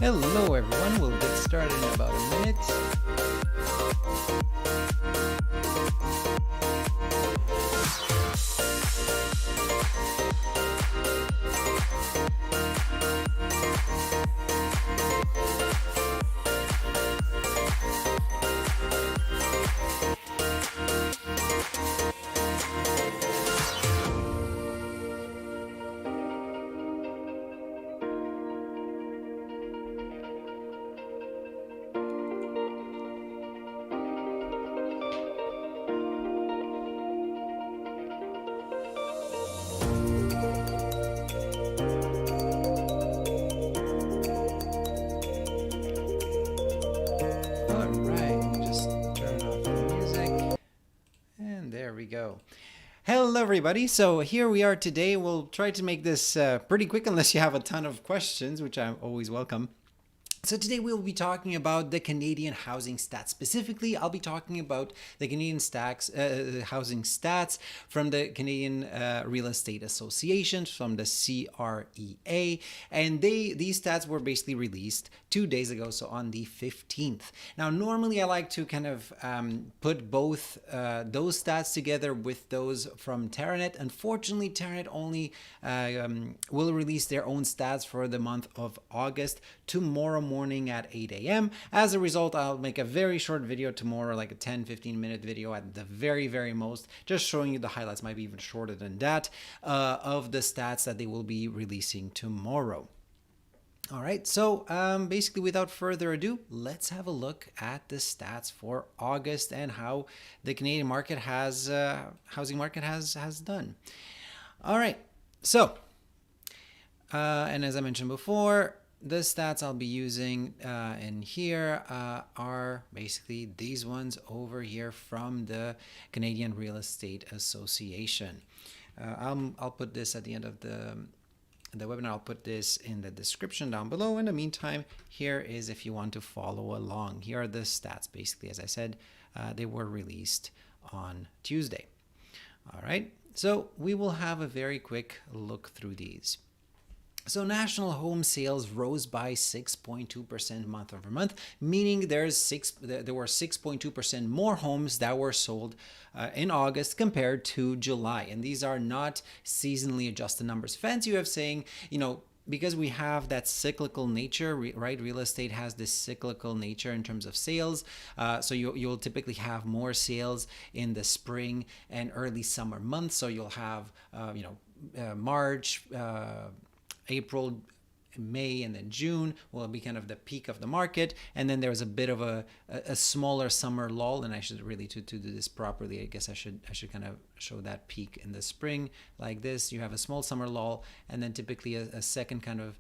Hello everyone, we'll get started in about a minute. Go. Hello everybody, so here we are today. We'll try to make this pretty quick unless you have a ton of questions, which I always welcome. So today we'll be talking about the Canadian housing stats. Specifically, I'll be talking about the Canadian housing stats from the Canadian Real Estate Association, from the CREA, and these stats were basically released 2 days ago, so on the 15th. Now, normally I like to kind of put both those stats together with those from Terranet. Unfortunately, Terranet only will release their own stats for the month of August tomorrow morning at 8 a.m. As a result, I'll make a very short video tomorrow, like a 10-15 minute video at the very most, just showing you the highlights, might be even shorter than that, of the stats that they will be releasing tomorrow. All right, so basically without further ado, let's have a look at the stats for August and how the Canadian market housing market has done. All right, so and as I mentioned before, the stats I'll be using in here are basically these ones over here from the Canadian Real Estate Association. I'll put this at the end of the webinar. I'll put this in the description down below. In the meantime, here is if you want to follow along. Here are the stats. Basically, as I said, they were released on Tuesday. All right, so we will have a very quick look through these. So national home sales rose by 6.2% month over month, meaning there were 6.2% more homes that were sold in August compared to July. And these are not seasonally adjusted numbers. Fancy way of saying, because we have that cyclical nature, right? Real estate has this cyclical nature in terms of sales. So you'll typically have more sales in the spring and early summer months. So you'll have, March, April, May, and then June will be kind of the peak of the market, and then there's a bit of a smaller summer lull. And I should really to do this properly, I guess I should kind of show that peak in the spring like this. You have a small summer lull, and then typically a second kind of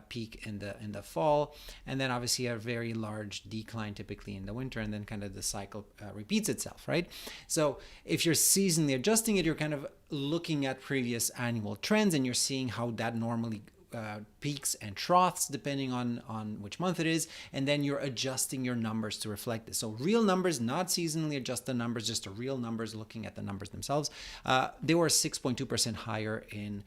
peak in the fall, and then obviously a very large decline typically in the winter, and then kind of the cycle repeats itself, right? So if you're seasonally adjusting it, you're kind of looking at previous annual trends, and you're seeing how that normally peaks and troughs depending on which month it is, and then you're adjusting your numbers to reflect this. So real numbers, not seasonally adjusted numbers, just the real numbers, looking at the numbers themselves. They were 6.2% higher in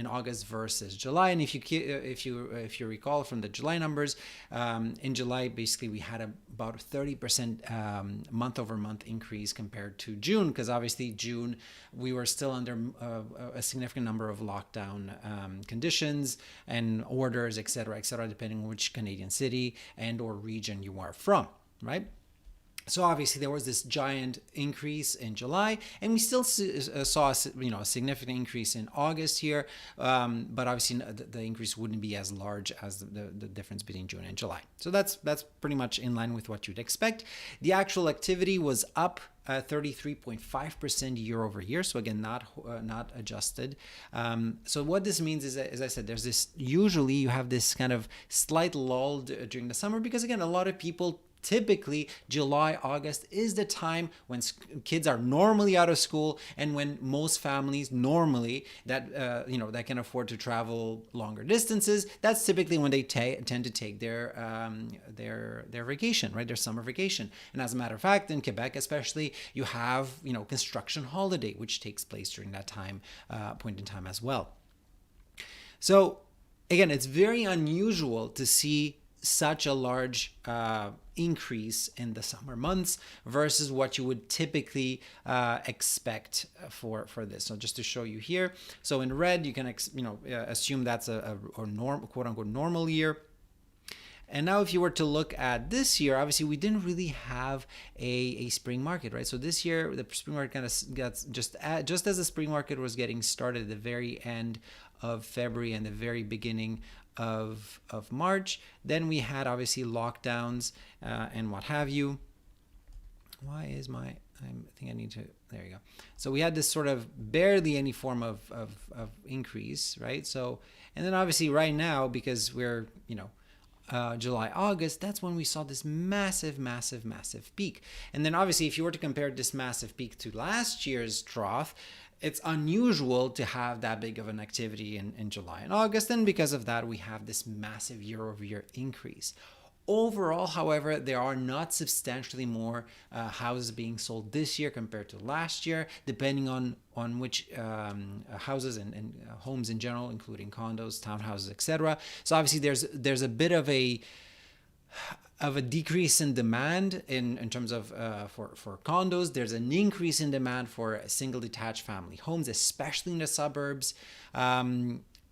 August versus July. And if you recall from the July numbers, in July basically we had about a 30% month over month increase compared to June, because obviously June we were still under a significant number of lockdown conditions and orders, et cetera, depending on which Canadian city and or region you are from, right? So obviously there was this giant increase in July, and we still saw a significant increase in August here, but obviously the increase wouldn't be as large as the difference between June and July. So that's pretty much in line with what you'd expect. The actual activity was up 33.5% year over year. So again, not adjusted. So what this means is that, as I said, usually you have this kind of slight lull during the summer, because again, a lot of people typically July, August is the time when kids are normally out of school, and when most families normally that that can afford to travel longer distances, that's typically when they tend to take their vacation, right? Their summer vacation. And as a matter of fact, in Quebec especially, you have construction holiday, which takes place during that time point in time as well. So again, it's very unusual to see such a large increase in the summer months versus what you would typically expect for this. So just to show you here, so in red you can assume that's a quote unquote normal year. And now if you were to look at this year, obviously we didn't really have a spring market, right? So this year the spring market kind of got just as the spring market was getting started at the very end of February and the very beginning of March. Then we had obviously lockdowns and what have you. Why is I think I need to, there you go. So we had this sort of barely any form of increase, right? So, and then obviously right now, because we're, July, August, that's when we saw this massive peak. And then obviously if you were to compare this massive peak to last year's trough, it's unusual to have that big of an activity in July and August. And because of that, we have this massive year-over-year increase. Overall, however, there are not substantially more houses being sold this year compared to last year, depending on which houses and homes in general, including condos, townhouses, etc. So obviously there's a bit of a decrease in demand in terms of for condos. There's an increase in demand for single detached family homes, especially in the suburbs.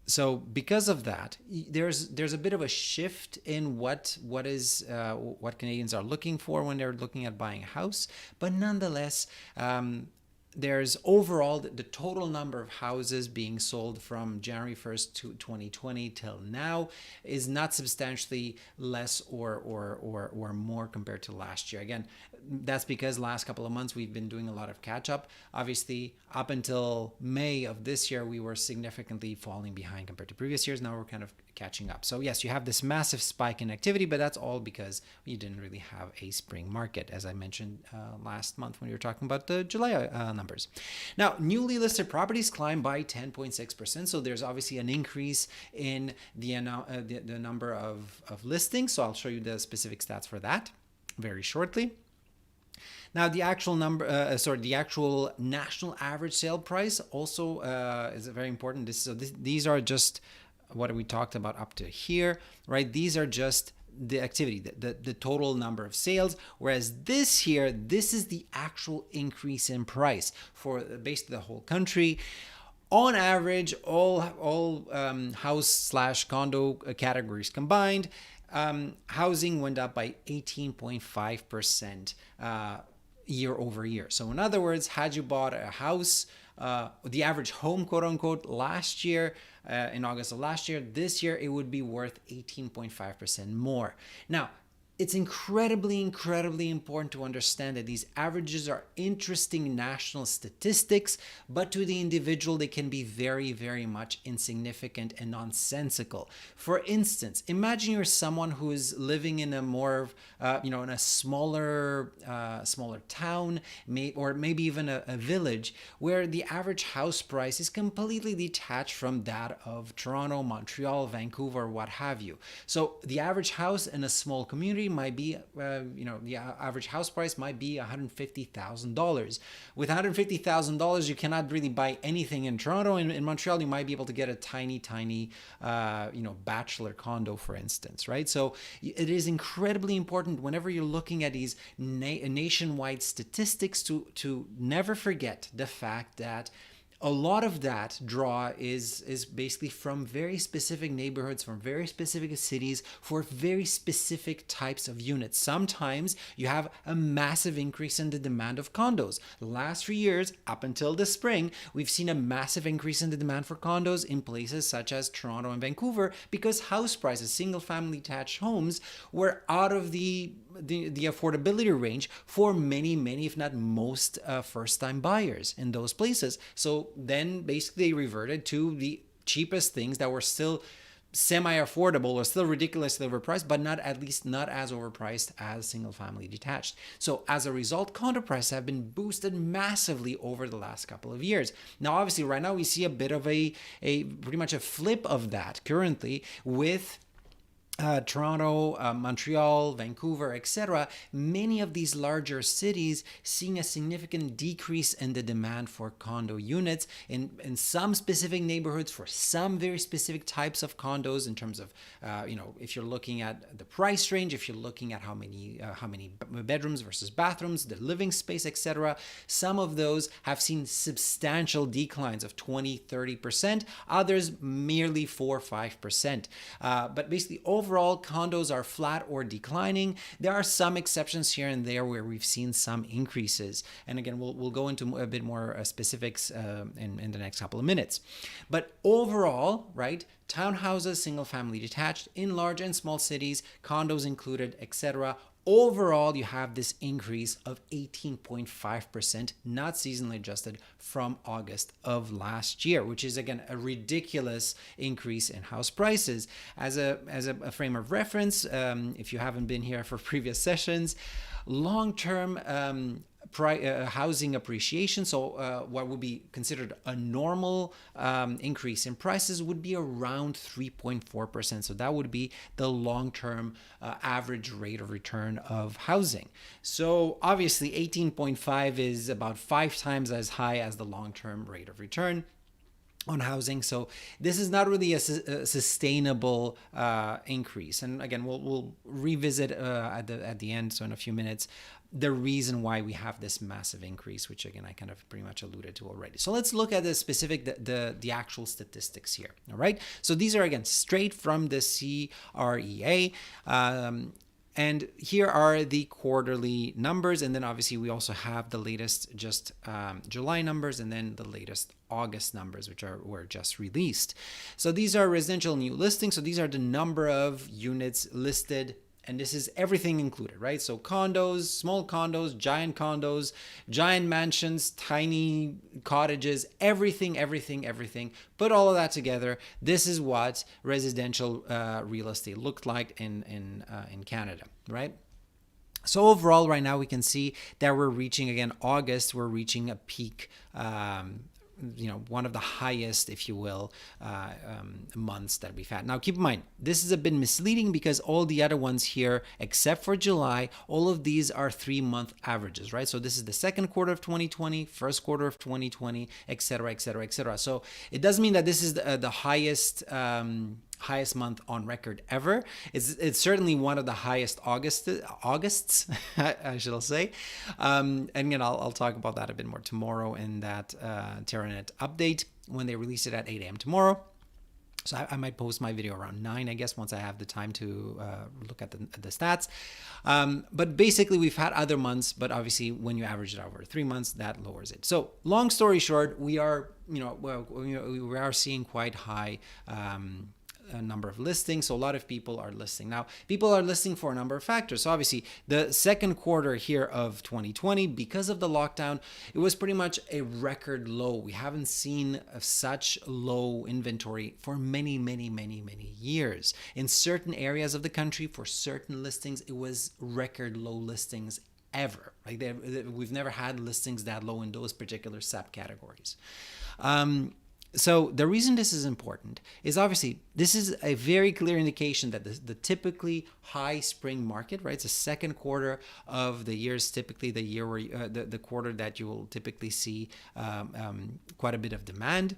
So because of that, there's a bit of a shift in what Canadians are looking for when they're looking at buying a house. But nonetheless, there's overall the total number of houses being sold from January 1st to 2020 till now is not substantially less or more compared to last year. Again, that's because last couple of months we've been doing a lot of catch up. Obviously, up until May of this year, we were significantly falling behind compared to previous years. Now we're kind of catching up. So yes, you have this massive spike in activity, but that's all because you didn't really have a spring market, as I mentioned last month when we were talking about the July numbers. Now, newly listed properties climbed by 10.6%. So there's obviously an increase in the number of listings. So I'll show you the specific stats for that very shortly. Now, the actual the actual national average sale price also is very important. These are just what we talked about up to here, right? These are just the activity, the total number of sales, whereas this is the actual increase in price for basically the whole country. On average, all house/condo categories combined, housing went up by 18.5% year over year. So in other words, had you bought a house, the average home, quote unquote, last year, in August of last year, this year it would be worth 18.5% more. Now, it's incredibly important to understand that these averages are interesting national statistics, but to the individual, they can be very much insignificant and nonsensical. For instance, imagine you're someone who is living in a more, in a smaller town, or maybe even a village, where the average house price is completely detached from that of Toronto, Montreal, Vancouver, what have you. So the average house in a small community might be, the average house price might be $150,000. With $150,000, you cannot really buy anything in Toronto. In Montreal, you might be able to get a tiny, bachelor condo, for instance, right? So it is incredibly important whenever you're looking at these nationwide statistics to never forget the fact that a lot of that draw is basically from very specific neighborhoods, from very specific cities, for very specific types of units. Sometimes you have a massive increase in the demand of condos. The last few years, up until the spring, we've seen a massive increase in the demand for condos in places such as Toronto and Vancouver because house prices, single-family detached homes, were out of the affordability range for many, if not most, first-time buyers in those places. So then basically they reverted to the cheapest things that were still semi-affordable or still ridiculously overpriced, but not as overpriced as single-family detached. So as a result, condo prices have been boosted massively over the last couple of years. Now, obviously, right now we see a bit of a pretty much a flip of that currently with Toronto, Montreal, Vancouver, etc., many of these larger cities seeing a significant decrease in the demand for condo units in some specific neighborhoods for some very specific types of condos in terms of, if you're looking at the price range, if you're looking at how many bedrooms versus bathrooms, the living space, etc., some of those have seen substantial declines of 20-30%, others merely 4-5%. But basically, overall, condos are flat or declining. There are some exceptions here and there where we've seen some increases. And again, we'll go into a bit more specifics in the next couple of minutes. But overall, right, townhouses, single family detached in large and small cities, condos included, etc., overall, you have this increase of 18.5%, not seasonally adjusted, from August of last year, which is, again, a ridiculous increase in house prices. As a frame of reference, if you haven't been here for previous sessions, long-term housing appreciation, so what would be considered a normal increase in prices, would be around 3.4%. So that would be the long-term average rate of return of housing. So obviously 18.5 is about 5 times as high as the long-term rate of return on housing. So this is not really a sustainable increase. And again, we'll revisit at the end, so in a few minutes, the reason why we have this massive increase, which again I kind of pretty much alluded to already. So let's look at the specific, the actual statistics here. All right. So these are again straight from the CREA. And here are the quarterly numbers. And then obviously we also have the latest just July numbers and then the latest August numbers, which were just released. So these are residential new listings. So these are the number of units listed. And this is everything included, right? So condos, small condos, giant mansions, tiny cottages, everything. Put all of that together. This is what residential real estate looked like in Canada, right? So overall, right now we can see that we're reaching, again, August, we're reaching a peak, one of the highest, if you will, months that we've had. Now, keep in mind, this is a bit misleading because all the other ones here, except for July, all of these are 3-month averages, right? So this is the second quarter of 2020, first quarter of 2020, et cetera, et cetera, et cetera. So it does mean that this is the highest month on record ever. It's certainly one of the highest Augusts, I should say. And again, I'll talk about that a bit more tomorrow in that TerraNet update when they release it at 8 a.m. tomorrow. So I might post my video around 9, I guess, once I have the time to look at the stats. But basically, we've had other months, but obviously, when you average it over 3 months, that lowers it. So long story short, we are seeing quite high a number of listings. So a lot of people are listing. Now, people are listing for a number of factors. So obviously, the second quarter here of 2020, because of the lockdown, it was pretty much a record low. We haven't seen such low inventory for many, many, many, many years. In certain areas of the country, for certain listings, it was record low listings ever. Like we've never had listings that low in those particular subcategories. So the reason this is important is obviously this is a very clear indication that the typically high spring market, right? It's the second quarter of the year is typically the year where the quarter that you will typically see quite a bit of demand.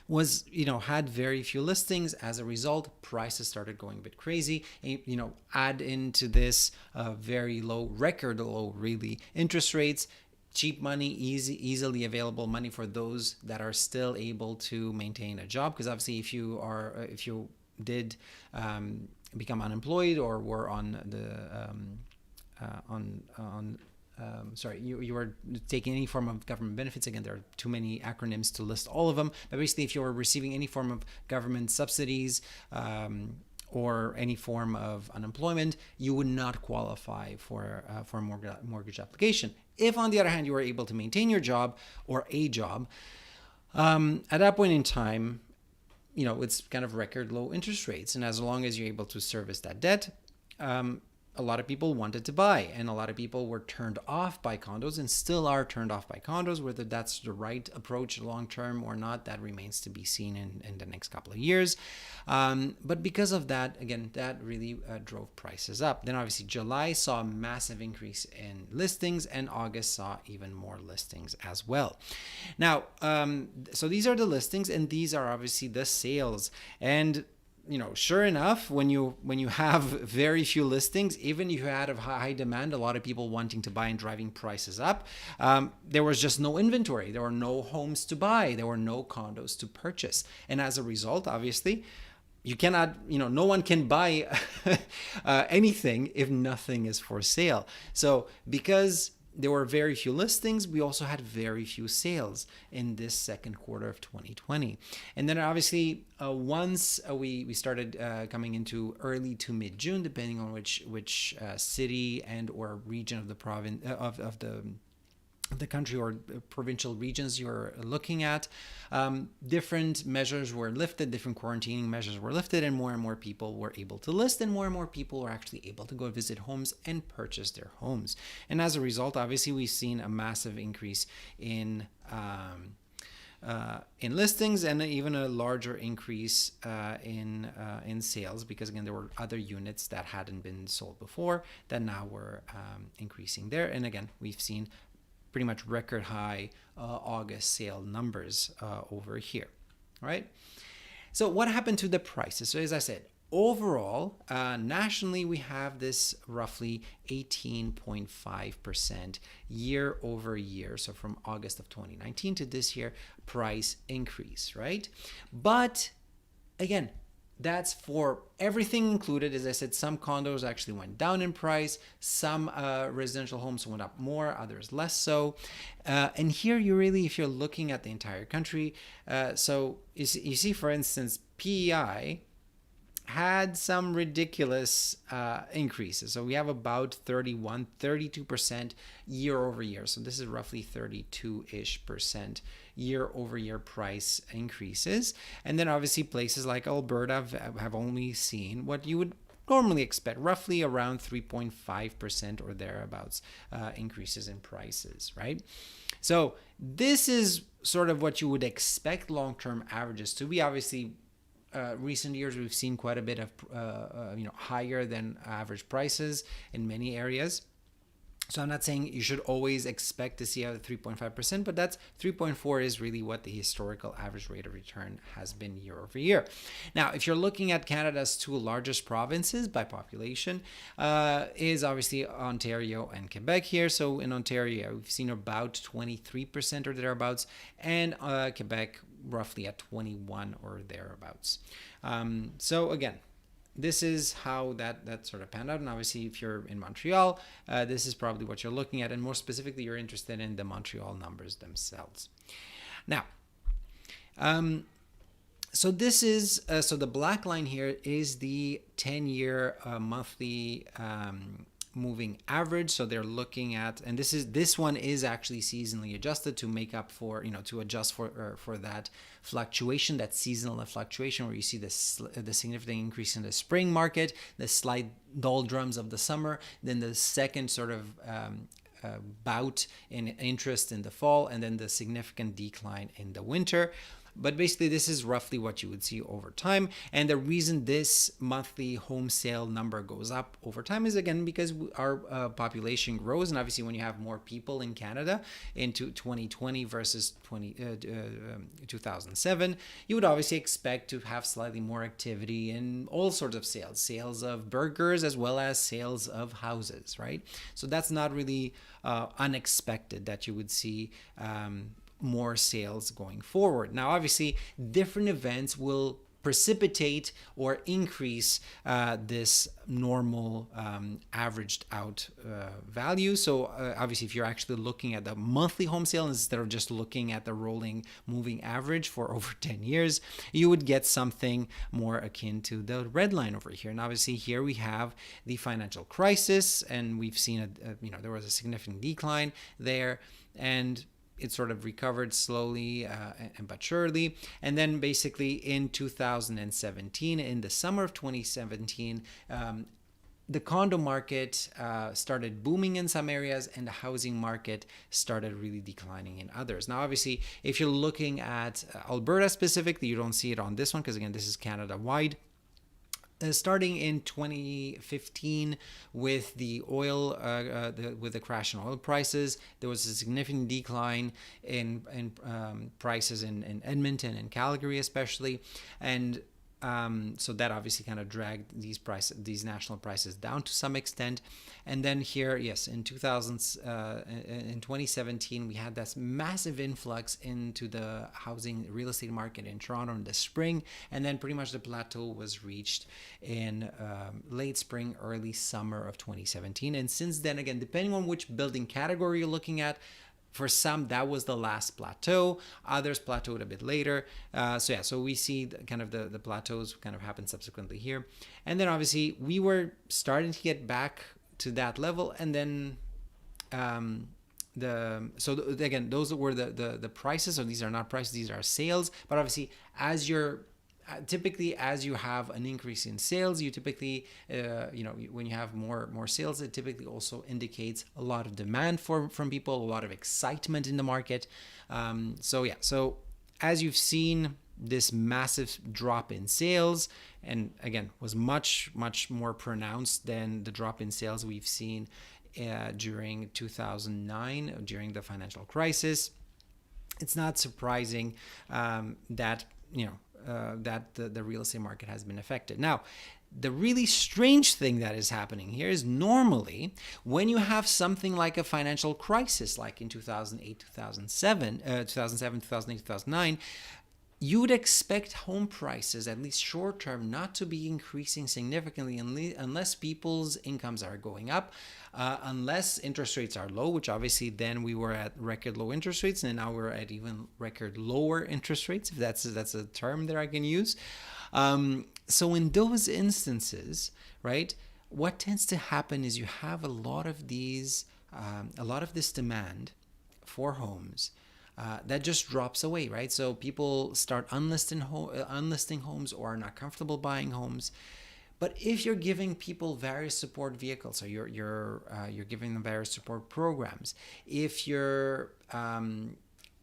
Was, had very few listings. As a result, prices started going a bit crazy. And, add into this very low, record low, really, interest rates. Cheap money, easily available money for those that are still able to maintain a job. Because obviously, if you did become unemployed or were on you were taking any form of government benefits. Again, there are too many acronyms to list all of them. But basically, if you were receiving any form of government subsidies, or any form of unemployment, you would not qualify for a mortgage application. If, on the other hand, you were able to maintain your job or a job, at that point in time, it's kind of record low interest rates. And as long as you're able to service that debt, a lot of people wanted to buy, and a lot of people were turned off by condos and still are turned off by condos. Whether that's the right approach long term or not, that remains to be seen in the next couple of years. But because of that, again, that really drove prices up. Then obviously July saw a massive increase in listings, and August saw even more listings as well. Now, so these are the listings, and these are obviously the sales. And sure enough, when you have very few listings, even if you had a high demand, a lot of people wanting to buy and driving prices up, there was just no inventory. There were no homes to buy. There were no condos to purchase. And as a result, obviously, you cannot, no one can buy anything if nothing is for sale. So because there were very few listings, we also had very few sales in this second quarter of 2020. And then obviously, once we started coming into early to mid-June, depending on which city and or region of the province of the country or provincial regions you're looking at, different measures were lifted, different quarantining measures were lifted, and more people were able to list, and more people were actually able to go visit homes and purchase their homes. And as a result, obviously, we've seen a massive increase in listings, and even a larger increase in sales, because again, there were other units that hadn't been sold before that now were increasing there. And again, we've seen pretty much record high August sale numbers over here, right? So what happened to the prices? So as I said, overall, nationally, we have this roughly 18.5% year over year. So from August of 2019 to this year, price increase, right? But again, that's for everything included. As I said, some condos actually went down in price. Some residential homes went up more, others less so. And here you really, if you're looking at the entire country, so you see, for instance, PEI had some ridiculous increases. So we have about 32% year over year. So this is roughly 32-ish% year over year price increases. And then obviously places like Alberta have only seen what you would normally expect, roughly around 3.5% or thereabouts increases in prices, right? So this is sort of what you would expect long-term averages to be. Obviously, recent years we've seen quite a bit of higher than average prices in many areas. So I'm not saying you should always expect to see a 3.5%, but that's 3.4 is really what the historical average rate of return has been year over year. Now, if you're looking at Canada's two largest provinces by population, is obviously Ontario and Quebec here. So in Ontario, we've seen about 23% or thereabouts, and Quebec roughly at 21 or thereabouts. So again, this is how that sort of panned out. And obviously, if you're in Montreal, this is probably what you're looking at. And more specifically, you're interested in the Montreal numbers themselves. Now, so this is, so the black line here is the 10-year monthly moving average. So they're looking at, and this one is actually seasonally adjusted to make up for, to adjust for that fluctuation, that seasonal fluctuation, where you see the significant increase in the spring market, the slight doldrums of the summer, then the second sort of bout in interest in the fall, and then the significant decline in the winter. But basically, this is roughly what you would see over time. And the reason this monthly home sale number goes up over time is, again, because our population grows. And obviously, when you have more people in Canada into 2020 versus 2007, you would obviously expect to have slightly more activity in all sorts of sales of burgers as well as sales of houses, right? So that's not really unexpected that you would see more sales going forward. Now, obviously, different events will precipitate or increase this normal averaged out value. So obviously, if you're actually looking at the monthly home sale instead of just looking at the rolling moving average for over 10 years, you would get something more akin to the red line over here. And obviously, here we have the financial crisis, and we've seen there was a significant decline there, and it sort of recovered slowly but surely. And then basically in 2017, in the summer of 2017, the condo market started booming in some areas and the housing market started really declining in others. Now, obviously, if you're looking at Alberta specifically, you don't see it on this one because, again, this is Canada wide. Starting in 2015 with the oil, with the crash in oil prices, there was a significant decline in prices in Edmonton and Calgary especially, and so that obviously kind of dragged these national prices down to some extent. And then here, yes, in 2017, we had this massive influx into the housing real estate market in Toronto in the spring, and then pretty much the plateau was reached in late spring, early summer of 2017. And since then, again, depending on which building category you're looking at, for some, that was the last plateau. Others plateaued a bit later. So we see kind of the plateaus kind of happen subsequently here. And then obviously we were starting to get back to that level. And then again, those were the prices. So these are not prices, these are sales. But obviously, typically as you have an increase in sales, you typically when you have more sales, it typically also indicates a lot of demand from people, a lot of excitement in the market. So as you've seen, this massive drop in sales, and again, was much more pronounced than the drop in sales we've seen during 2009, during the financial crisis. It's not surprising that that the real estate market has been affected. Now, the really strange thing that is happening here is normally when you have something like a financial crisis, like in 2008, 2007, 2008, 2009, you would expect home prices, at least short term, not to be increasing significantly unless people's incomes are going up, unless interest rates are low, which obviously then we were at record low interest rates, and now we're at even record lower interest rates, if that's a term that I can use. So in those instances, right, what tends to happen is you have a lot of this demand for homes. That just drops away, right? So people start unlisting homes or are not comfortable buying homes. But if you're giving people various support vehicles, so you're giving them various support programs, if you're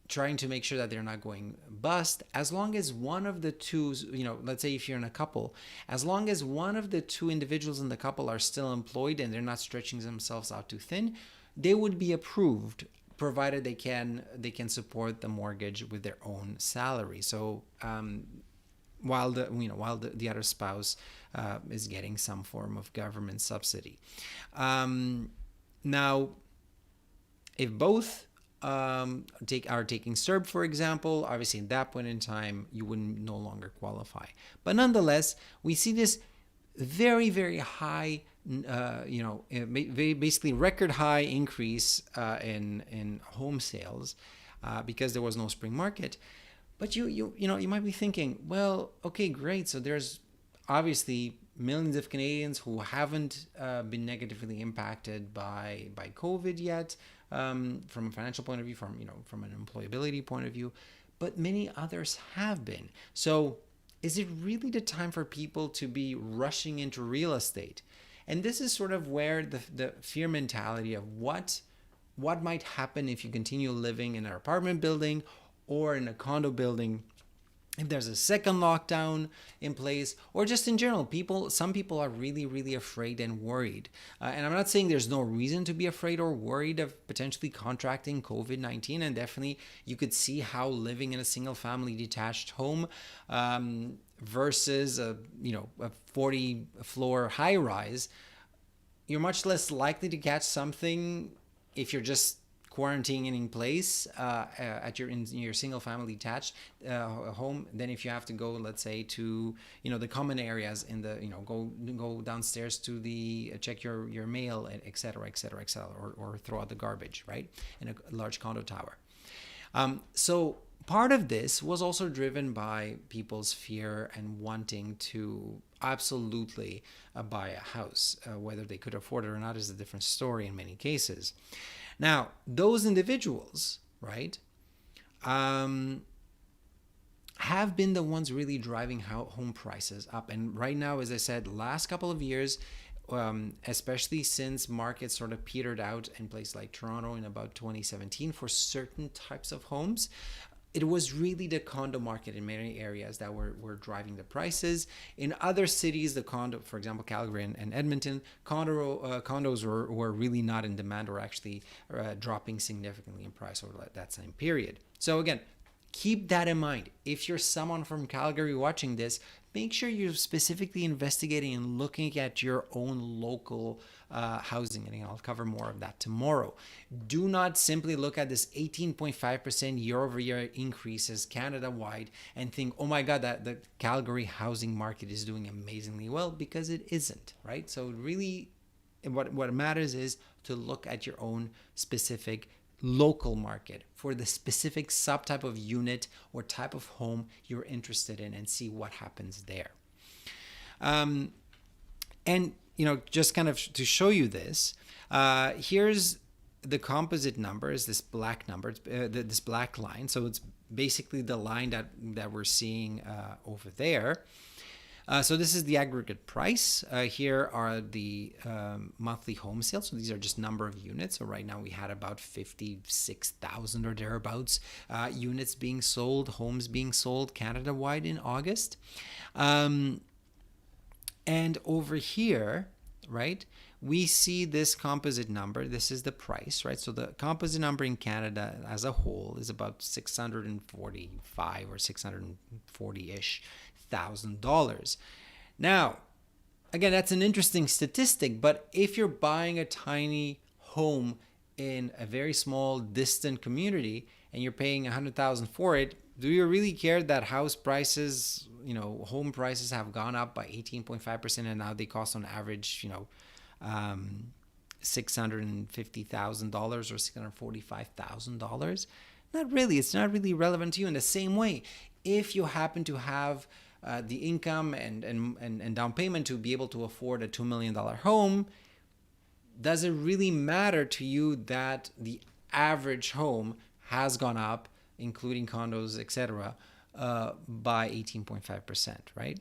trying to make sure that they're not going bust, as long as one of the two, let's say if you're in a couple, as long as one of the two individuals in the couple are still employed and they're not stretching themselves out too thin, they would be approved, provided they can support the mortgage with their own salary. So while the other spouse is getting some form of government subsidy. Now, if both are taking CERB, for example, obviously at that point in time you wouldn't no longer qualify. But nonetheless, we see this very, very high, basically record high increase in home sales because there was no spring market. But you might be thinking, well, okay, great. So there's obviously millions of Canadians who haven't been negatively impacted by COVID yet, from a financial point of view, from an employability point of view, but many others have been. So is it really the time for people to be rushing into real estate? And this is sort of where the fear mentality of what might happen if you continue living in an apartment building or in a condo building, if there's a second lockdown in place, or just in general, some people are really, really afraid and worried. And I'm not saying there's no reason to be afraid or worried of potentially contracting COVID-19. And definitely you could see how living in a single family detached home versus a 40 floor high rise, you're much less likely to catch something if you're just quarantining in place in your single family detached home than if you have to go, let's say, to the common areas in the go downstairs to check your mail, etc., or throw out the garbage, right, in a large condo tower. So part of this was also driven by people's fear and wanting to absolutely buy a house. Whether they could afford it or not is a different story in many cases. Now, those individuals, right, have been the ones really driving home prices up. And right now, as I said, last couple of years, especially since markets sort of petered out in places like Toronto in about 2017 for certain types of homes. It was really the condo market in many areas that were driving the prices. In other cities, the condo, for example, Calgary and Edmonton, condos were really not in demand or actually dropping significantly in price over that same period. So again, keep that in mind. If you're someone from Calgary watching this, make sure you're specifically investigating and looking at your own local housing. And I'll cover more of that tomorrow. Do not simply look at this 18.5% year over year increases Canada-wide and think, oh my God, that the Calgary housing market is doing amazingly well, because it isn't, right? So really, what matters is to look at your own specific local market for the specific subtype of unit or type of home you're interested in and see what happens there. And, just kind of to show you this, here's the composite numbers, this black number, this black line. So it's basically the line that we're seeing over there. So this is the aggregate price. Here are the monthly home sales. So these are just number of units. So right now we had about 56,000 or thereabouts units being sold, homes being sold Canada-wide in August. And over here, right, we see this composite number. This is the price, right? So the composite number in Canada as a whole is about $645 or $640-ish thousand. Now, again, that's an interesting statistic, but if you're buying a tiny home in a very small, distant community and you're paying $100,000 for it, do you really care that house prices, home prices have gone up by 18.5% and now they cost on average, $650,000 or $645,000? Not really. It's not really relevant to you. In the same way, if you happen to have the income and down payment to be able to afford a $2 million home, does it really matter to you that the average home has gone up, including condos, etc., by 18.5%, right?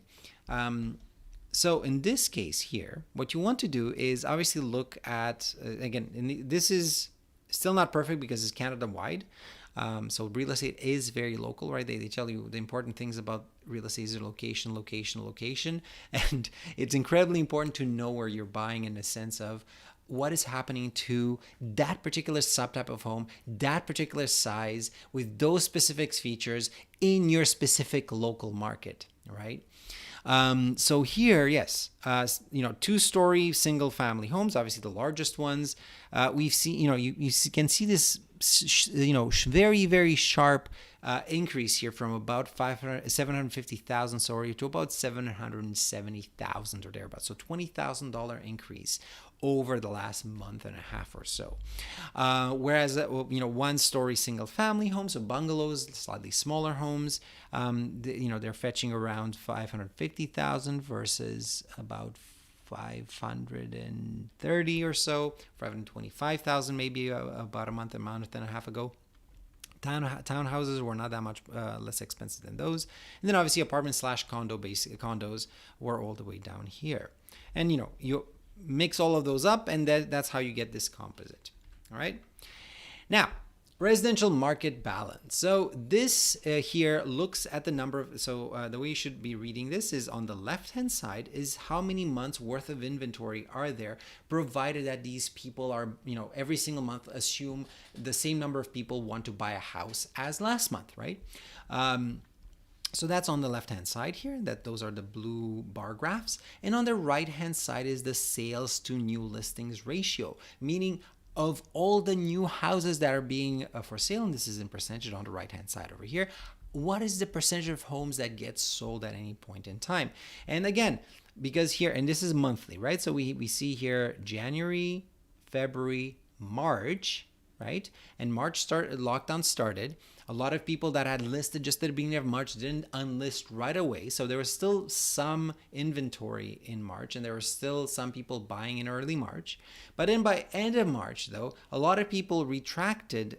So in this case here, what you want to do is obviously look at, again, this is still not perfect because it's Canada-wide. So real estate is very local, right? They tell you the important things about real estate is location. And it's incredibly important to know where you're buying in the sense of what is happening to that particular subtype of home, that particular size, with those specific features in your specific local market, right? So here, yes, two-story single-family homes, obviously the largest ones. We've seen, you can see this, very, very sharp increase here from about 750,000, to about 770,000 or thereabouts. So $20,000 increase over the last month and a half or so. Whereas, one-story single-family homes, so bungalows, slightly smaller homes, they're fetching around 550,000 versus about 530 or so, 525,000 maybe about a month and a half ago. Townhouses were not that much less expensive than those. And then obviously condos were all the way down here. And you mix all of those up and that's how you get this composite. All right. Now, residential market balance. So this here looks at the number of, the way you should be reading this is on the left-hand side is how many months worth of inventory are there, provided that these people are, every single month assume the same number of people want to buy a house as last month, right? So that's on the left-hand side here, those are the blue bar graphs. And on the right-hand side is the sales to new listings ratio, meaning of all the new houses that are being for sale, and this is in percentage on the right-hand side over here, what is the percentage of homes that get sold at any point in time? And again, because here, and this is monthly, right? So we see here January, February, March, right? And March lockdown started. A lot of people that had listed just at the beginning of March didn't unlist right away. So there was still some inventory in March, and there were still some people buying in early March. But then by end of March, though, a lot of people retracted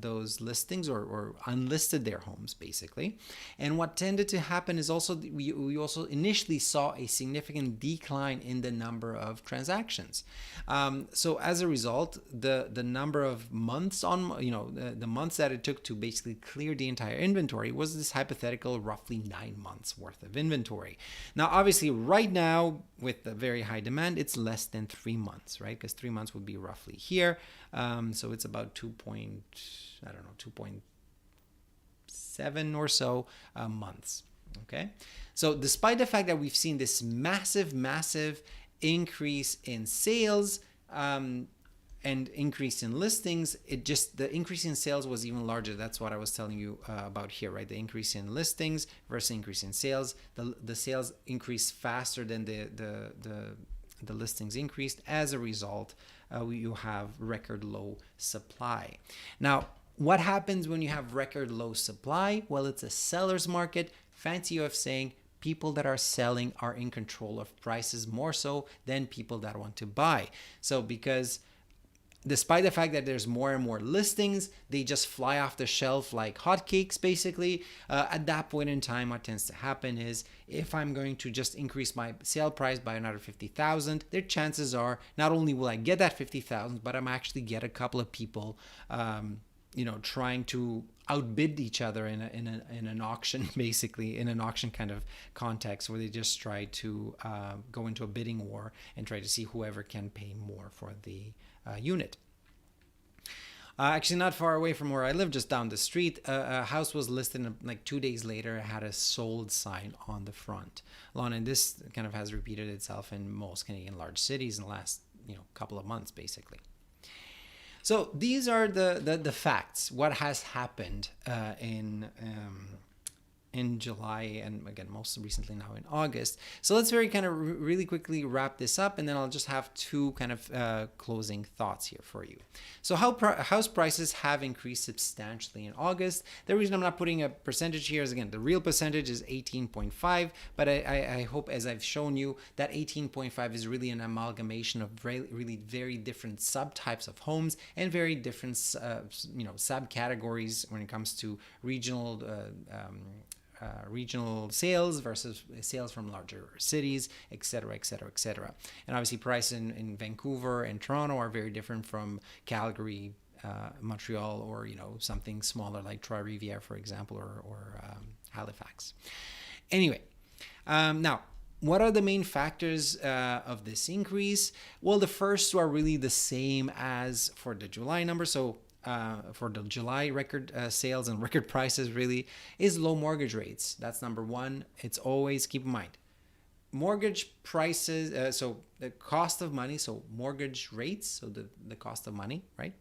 those listings or unlisted their homes, basically. And what tended to happen is also we also initially saw a significant decline in the number of transactions. So as a result, the number of months on, the months that it took to basically clear the entire inventory was this hypothetical roughly 9 months worth of inventory. Now, obviously, right now with the very high demand, it's less than 3 months, right? Because 3 months would be roughly here. So it's about 2.7 or so months. Okay. So despite the fact that we've seen this massive increase in sales, and increase in listings, the increase in sales was even larger. That's what I was telling you about here, right? The increase in listings versus increase in sales. The sales increased faster than the listings increased. As a result, you have record low supply. Now, what happens when you have record low supply? Well, it's a seller's market. Fancy way of saying people that are selling are in control of prices more so than people that want to buy. So because despite the fact that there's more and more listings, they just fly off the shelf like hotcakes, basically. At that point in time, what tends to happen is if I'm going to just increase my sale price by another 50,000, their chances are not only will I get that 50,000, but I'm actually get a couple of people, trying to outbid each other in an auction, basically in an auction kind of context where they just try to go into a bidding war and try to see whoever can pay more for the unit. Actually, not far away from where I live, just down the street, a house was listed like 2 days later. It had a sold sign on the front lawn, and this kind of has repeated itself in most Canadian large cities in the last couple of months, basically. So these are the facts. What has happened in July, and again, most recently now in August. So let's very kind of really quickly wrap this up, and then I'll just have two kind of closing thoughts here for you. So house prices have increased substantially in August. The reason I'm not putting a percentage here is, again, the real percentage is 18.5, but I hope, as I've shown you, that 18.5 is really an amalgamation of really very different subtypes of homes and very different subcategories when it comes to regional sales versus sales from larger cities, etc., etc., etc. And obviously, prices in Vancouver and Toronto are very different from Calgary, Montreal, or something smaller like Trois-Rivières, for example, or Halifax. Anyway, now, what are the main factors of this increase? Well, the first two are really the same as for the July number. So for the July record sales and record prices really is low mortgage rates. That's number one. It's always, keep in mind, mortgage prices, so the cost of money, so mortgage rates, so the cost of money, right,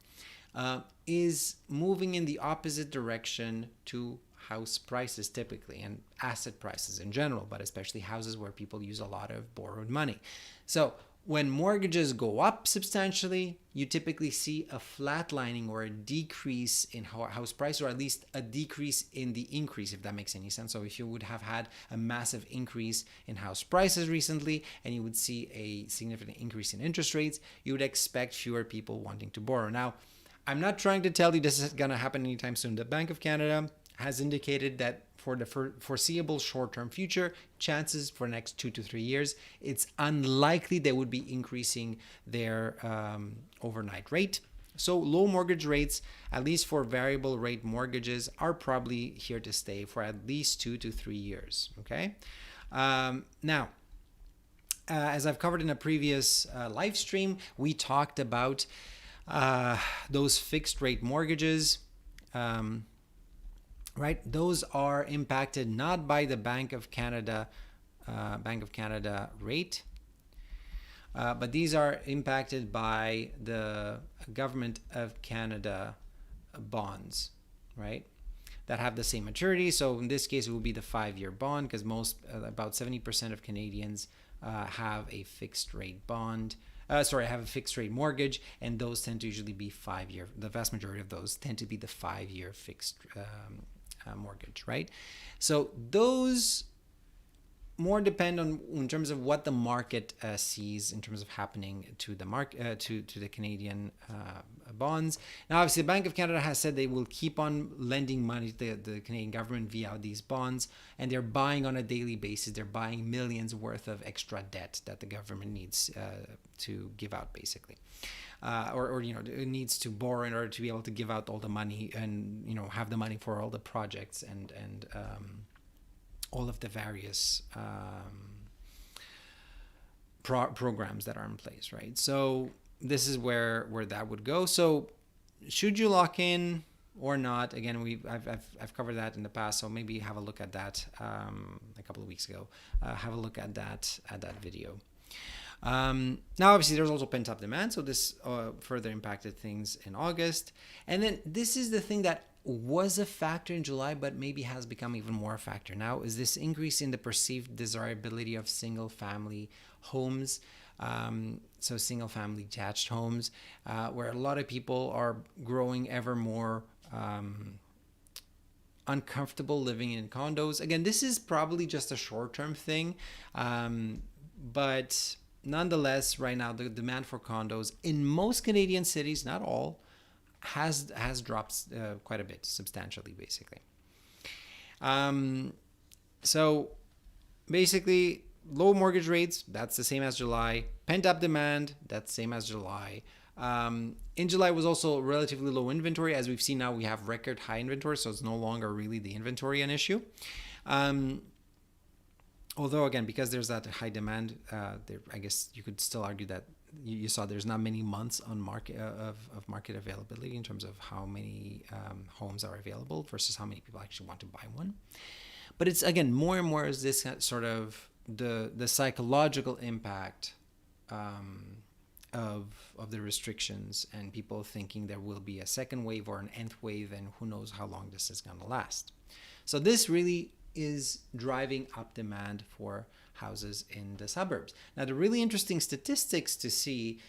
is moving in the opposite direction to house prices typically, and asset prices in general, but especially houses where people use a lot of borrowed money. So when mortgages go up substantially, you typically see a flatlining or a decrease in house price, or at least a decrease in the increase, if that makes any sense. So if you would have had a massive increase in house prices recently and you would see a significant increase in interest rates, you would expect fewer people wanting to borrow. Now, I'm not trying to tell you this is going to happen anytime soon. The Bank of Canada has indicated that for the foreseeable short-term future, chances for the next 2 to 3 years, it's unlikely they would be increasing their overnight rate. So low mortgage rates, at least for variable rate mortgages, are probably here to stay for at least 2 to 3 years. Okay. Now, as I've covered in a previous live stream, we talked about those fixed rate mortgages. Right, those are impacted not by the Bank of Canada rate, but these are impacted by the Government of Canada bonds, right, that have the same maturity. So in this case, it will be the 5-year bond, because about 70% of Canadians have a fixed rate bond. have a fixed rate mortgage, and those tend to usually be 5-year. The vast majority of those tend to be the 5-year fixed mortgage, right? So those more depend on in terms of what the market sees in terms of happening to the market to the Canadian bonds. Now, obviously, the Bank of Canada has said they will keep on lending money to the Canadian government via these bonds, and they're buying on a daily basis. They're buying millions worth of extra debt that the government needs to give out, basically. Or it needs to borrow in order to be able to give out all the money and have the money for all the projects and all of the various programs that are in place, right? So this is where that would go. So should you lock in or not? Again, I've covered that in the past, so maybe have a look at that a couple of weeks ago. Have a look at that video. Now, obviously, there's also pent-up demand, so this further impacted things in August. And then this is the thing that was a factor in July, but maybe has become even more a factor now, is this increase in the perceived desirability of single-family homes. So single-family detached homes, where a lot of people are growing ever more uncomfortable living in condos. Again, this is probably just a short-term thing, but nonetheless, right now, the demand for condos in most Canadian cities, not all, has dropped quite a bit, substantially, basically. So basically, low mortgage rates, that's the same as July. Pent-up demand, that's the same as July. In July was also relatively low inventory. As we've seen now, we have record high inventory, so it's no longer really the inventory an issue. Although, again, because there's that high demand, I guess you could still argue that you saw there's not many months on market of market availability in terms of how many homes are available versus how many people actually want to buy one. But it's, again, more and more is this sort of the psychological impact of the restrictions and people thinking there will be a second wave or an nth wave, and who knows how long this is going to last. So this really is driving up demand for houses in the suburbs. Now, the really interesting statistics to see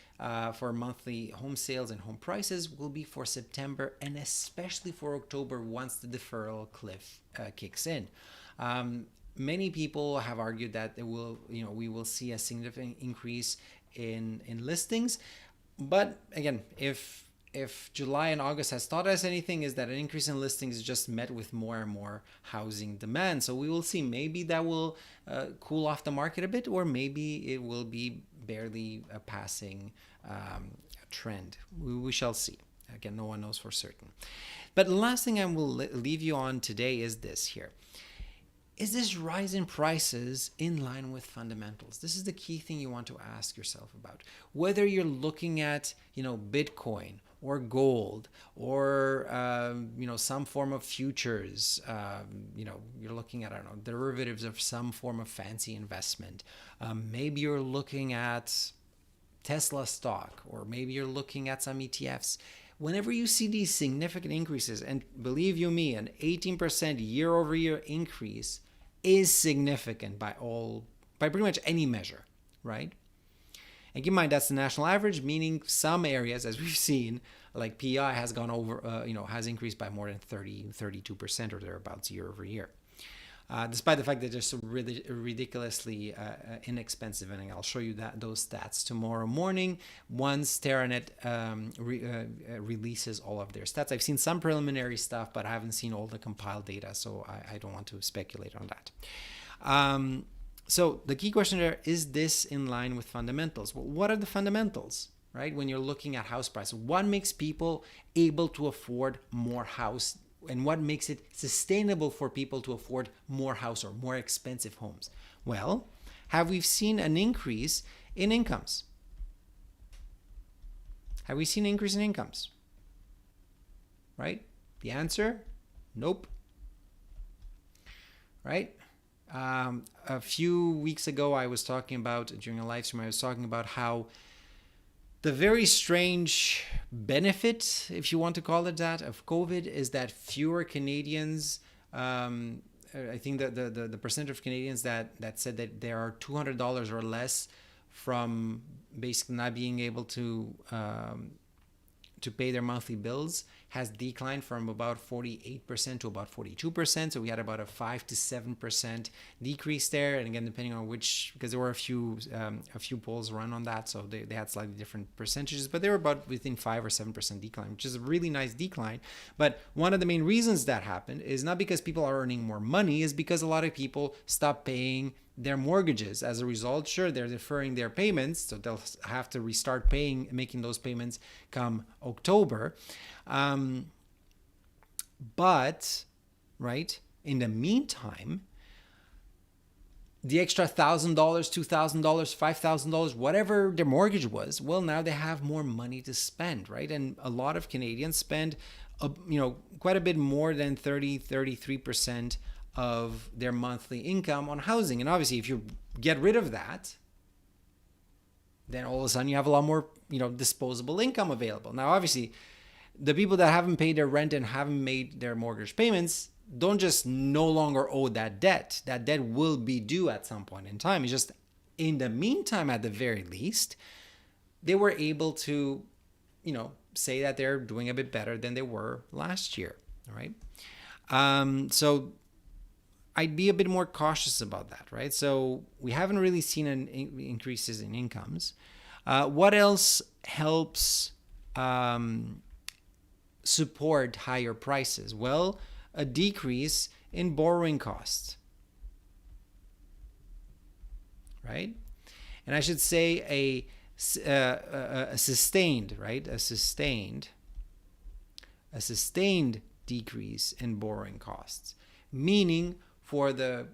for monthly home sales and home prices will be for September and especially for October once the deferral cliff kicks in. Many people have argued that we will see a significant increase in listings, but again, if July and August has taught us anything, is that an increase in listings is just met with more and more housing demand. So we will see. Maybe that will cool off the market a bit, or maybe it will be barely a passing trend. We shall see. Again, no one knows for certain. But the last thing I will leave you on today is this here. Is this rise in prices in line with fundamentals? This is the key thing you want to ask yourself about. Whether you're looking at, Bitcoin or gold or, some form of futures, you're looking at, derivatives of some form of fancy investment. Maybe you're looking at Tesla stock, or maybe you're looking at some ETFs. Whenever you see these significant increases, and believe you me, an 18% year-over-year increase is significant by pretty much any measure, right? And keep in mind, that's the national average, meaning some areas, as we've seen, like PEI has gone over, has increased by more than 32% or thereabouts year over year. Despite the fact that they're so really ridiculously inexpensive, and I'll show you those stats tomorrow morning once TerraNet releases all of their stats. I've seen some preliminary stuff, but I haven't seen all the compiled data, so I don't want to speculate on that. So the key question there, is this in line with fundamentals? Well, what are the fundamentals, right? When you're looking at house price, what makes people able to afford more house, and what makes it sustainable for people to afford more house or more expensive homes? Well, have we seen an increase in incomes? Have we seen an increase in incomes? Right? The answer, nope. Right? A few weeks ago, I was talking about, during a live stream, I was talking about how the very strange benefit, if you want to call it that, of COVID is that fewer Canadians, I think that the percentage of Canadians that said that there are $200 or less from basically not being able to pay their monthly bills has declined from about 48% to about 42%. So we had about a 5 to 7% decrease there. And again, depending on which, because there were a few polls run on that, so they had slightly different percentages, but they were about within 5 or 7% decline, which is a really nice decline. But one of the main reasons that happened is not because people are earning more money, is because a lot of people stopped paying their mortgages. As a result, sure, they're deferring their payments, so they'll have to restart making those payments come October. But, right, in the meantime, the extra $1,000, $2,000, $5,000, whatever their mortgage was, well, now they have more money to spend, right? And a lot of Canadians spend, quite a bit more than 33% of their monthly income on housing. And obviously, if you get rid of that, then all of a sudden you have a lot more, disposable income available. Now, obviously, the people that haven't paid their rent and haven't made their mortgage payments don't just no longer owe that debt. That debt will be due at some point in time. It's just in the meantime, at the very least, they were able to, say that they're doing a bit better than they were last year. All right. So I'd be a bit more cautious about that, right? So we haven't really seen increases in incomes. What else helps support higher prices? Well, a decrease in borrowing costs, right? And I should say a sustained, right? A sustained decrease in borrowing costs, meaning for the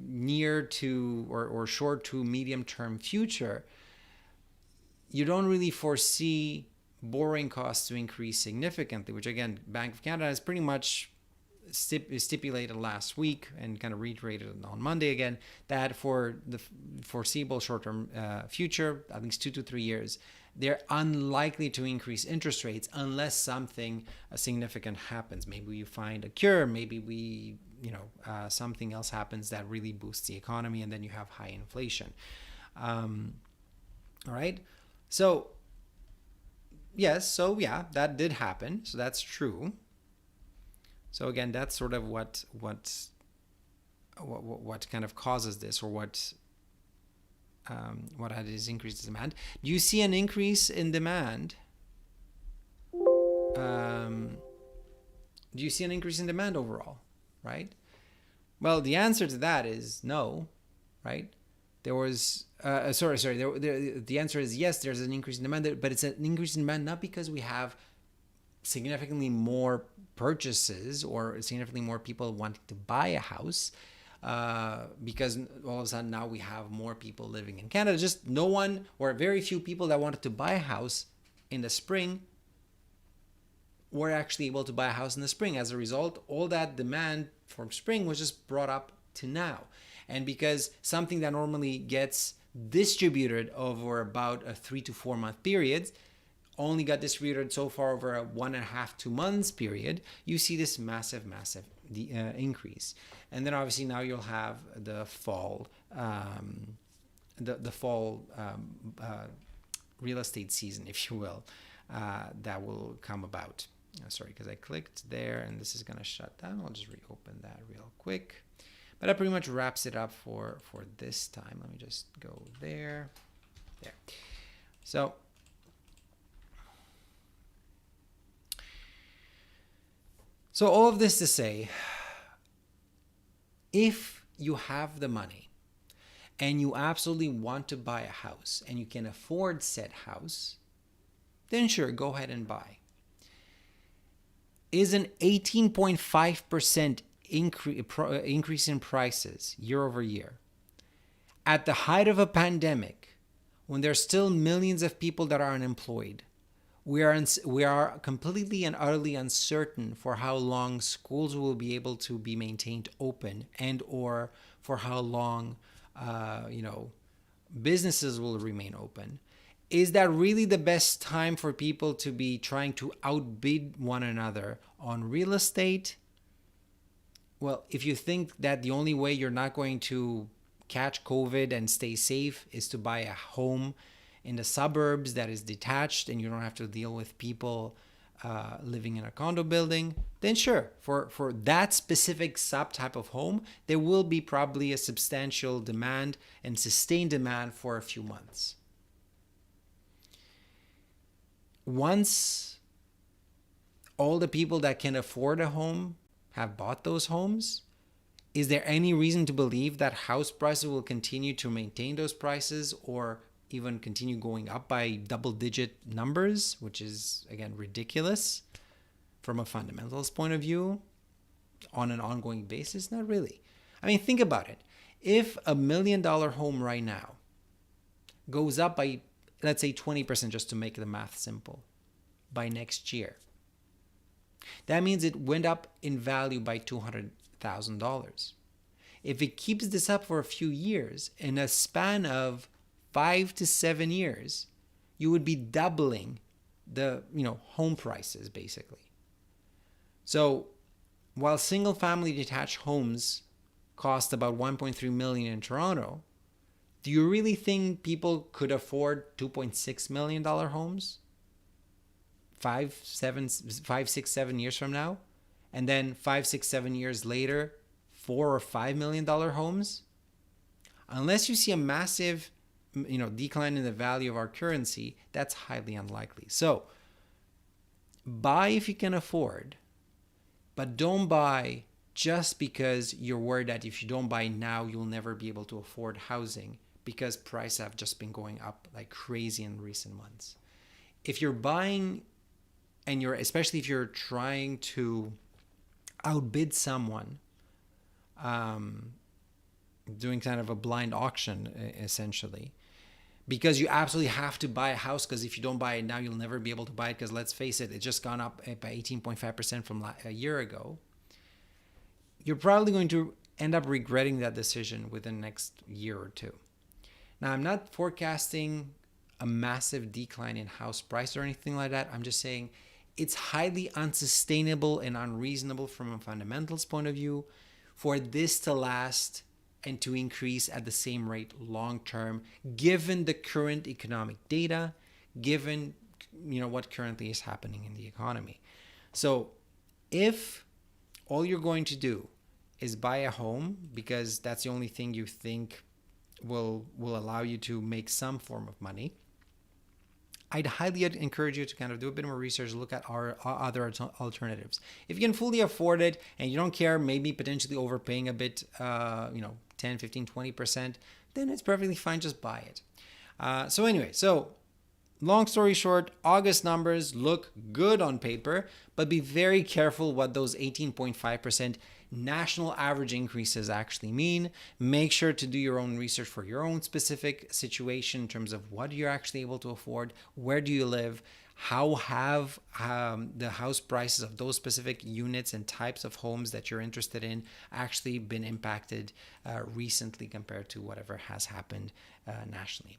near to or short to medium term future, you don't really foresee borrowing costs to increase significantly, which again, Bank of Canada has pretty much stipulated last week and kind of reiterated on Monday again, that for the foreseeable short-term future, at least 2 to 3 years, they're unlikely to increase interest rates unless something significant happens. Maybe you find a cure, maybe something else happens that really boosts the economy, and then you have high inflation. All right. So, yes. So yeah, that did happen. So that's true. So again, that's sort of what kind of causes this, or what had this increased demand. Do you see an increase in demand? Do you see an increase in demand overall, right? Well, the answer to that is no, right? There was, the answer is yes, there's an increase in demand, but it's an increase in demand not because we have significantly more purchases or significantly more people wanting to buy a house, because all of a sudden now we have more people living in Canada. Just no one, or very few people that wanted to buy a house in the spring were actually able to buy a house in the spring. As a result, all that demand from spring was just brought up to now. And because something that normally gets distributed over about a 3 to 4 month period only got distributed so far over a 1.5 to 2 months period, you see this massive increase. And then obviously now you'll have the fall, real estate season, if you will, that will come about. Sorry, because I clicked there and this is going to shut down. I'll just reopen that real quick. But that pretty much wraps it up for this time. Let me just go there. So all of this to say, if you have the money and you absolutely want to buy a house and you can afford said house, then sure, go ahead and buy. Is an 18.5% increase in prices year over year at the height of a pandemic, when there's still millions of people that are unemployed? We are completely and utterly uncertain for how long schools will be able to be maintained open, and or for how long businesses will remain open. Is that really the best time for people to be trying to outbid one another on real estate? Well, if you think that the only way you're not going to catch COVID and stay safe is to buy a home in the suburbs that is detached and you don't have to deal with people living in a condo building, then sure, for that specific subtype of home, there will be probably a substantial demand and sustained demand for a few months. Once all the people that can afford a home have bought those homes, is there any reason to believe that house prices will continue to maintain those prices or even continue going up by double-digit numbers, which is, again, ridiculous from a fundamentals point of view on an ongoing basis? Not really. I mean, think about it. If $1 million home right now goes up by, let's say, 20%, just to make the math simple, by next year, that means it went up in value by $200,000. If it keeps this up for a few years, in a span of 5 to 7 years, you would be doubling the home prices basically. So while single family detached homes cost about $1.3 million in Toronto, do you really think people could afford $2.6 million homes 5, 6, 7 years from now? And then 5, 6, 7 years later, $4 or $5 million homes? Unless you see a massive decline in the value of our currency, that's highly unlikely. So buy if you can afford, but don't buy just because you're worried that if you don't buy now, you'll never be able to afford housing, because prices have just been going up like crazy in recent months. If you're buying and especially if you're trying to outbid someone, doing kind of a blind auction essentially, because you absolutely have to buy a house, because if you don't buy it now, you'll never be able to buy it, because let's face it, it's just gone up by 18.5% from a year ago. You're probably going to end up regretting that decision within the next year or two. Now, I'm not forecasting a massive decline in house price or anything like that. I'm just saying it's highly unsustainable and unreasonable from a fundamentals point of view for this to last and to increase at the same rate long term, given the current economic data, given what currently is happening in the economy. So if all you're going to do is buy a home because that's the only thing you think will allow you to make some form of money, I'd highly encourage you to kind of do a bit more research, look at our other alternatives. If you can fully afford it and you don't care, maybe potentially overpaying a bit, 10, 15, 20%, then it's perfectly fine, just buy it. So long story short, August numbers look good on paper, but be very careful what those 18.5% national average increases actually mean. Make sure to do your own research for your own specific situation in terms of what you're actually able to afford, where do you live, how have the house prices of those specific units and types of homes that you're interested in actually been impacted recently compared to whatever has happened nationally.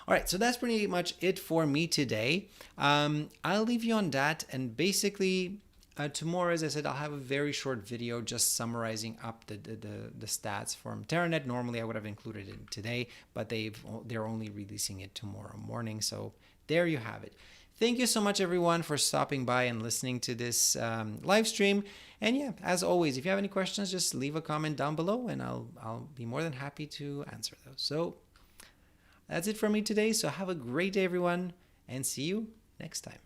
All right, so that's pretty much it for me today. I'll leave you on that, and basically tomorrow, as I said, I'll have a very short video just summarizing up the stats from Terranet. Normally I would have included it today, but they're only releasing it tomorrow morning. So there you have it. Thank you so much, everyone, for stopping by and listening to this live stream. And yeah, as always, if you have any questions, just leave a comment down below and I'll be more than happy to answer those. So that's it from me today. So have a great day, everyone, and see you next time.